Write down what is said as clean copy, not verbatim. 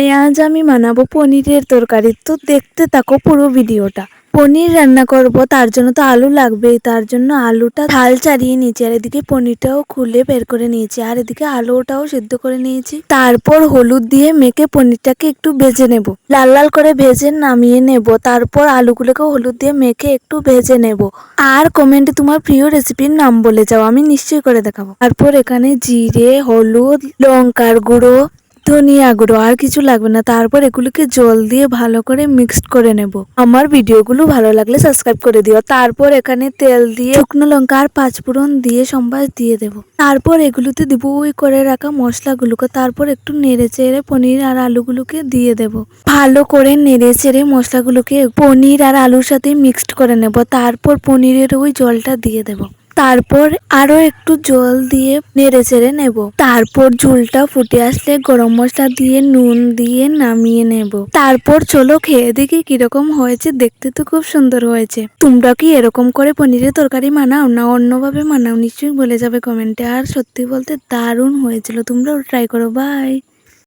High, আজ আমি বানাবো পনিরের তরকারি। তো দেখতে থাকো পুরো ভিডিওটা। পনির রান্না করব, তার জন্য তো আলু লাগবেই। তার জন্য আলুটা থাল চাড়িয়ে নিয়েছি, আর এদিকে পনিরটাও খুলে বের করে নিয়েছি, আর এদিকে আলুটাও সিদ্ধ করে নিয়েছি। তারপর হলুদ দিয়ে মেখে পনিরটাকে একটু ভেজে নেব, লাল লাল করে ভেজে নামিয়ে নেব। তারপর আলুগুলোকে হলুদ দিয়ে মেখে একটু ভেজে নেব। আর কমেন্টে তোমার প্রিয় রেসিপির নাম বলে যাও, আমি নিশ্চয়ই করে দেখাবো। তারপর এখানে জিরে, হলুদ, লঙ্কার গুঁড়ো, ধনিয়া গুঁড়ো, আর কিছু লাগবে না। তারপর এগুলোকে জল দিয়ে ভালো করে মিক্সড করে নেব। আমার ভিডিওগুলো ভালো লাগলে সাবস্ক্রাইব করে দিও। তারপর এখানে তেল দিয়ে শুকনো লঙ্কা আর পাঁচফোড়ন দিয়ে সম্বাস দিয়ে দেব। তারপর এগুলোতে দিব ওই করে রাখা মশলাগুলোকে। তারপর একটু নেড়ে চেড়ে পনির আর আলুগুলোকে দিয়ে দেব। ভালো করে নেড়ে চেড়ে মশলাগুলোকে পনির আর আলুর সাথে মিক্সড করে নেব। তারপর পনিরের ওই জলটা দিয়ে দেব। তারপর আরো একটু জল দিয়ে নেড়ে চেড়ে নেব। তারপর ঝোলটা ফুটে আসলে গরম মশলা দিয়ে নুন দিয়ে নামিয়ে নেব। তারপর চলো খেয়ে দেখি কিরকম হয়েছে। দেখতে তো খুব সুন্দর হয়েছে। তোমরা কি এরকম করে পনিরের তরকারি বানাও না অন্যভাবে বানাও? নিশ্চয়ই বলে যাবে কমেন্টে। আর সত্যি বলতে দারুণ হয়েছিল, তোমরাও ট্রাই করো। বাই।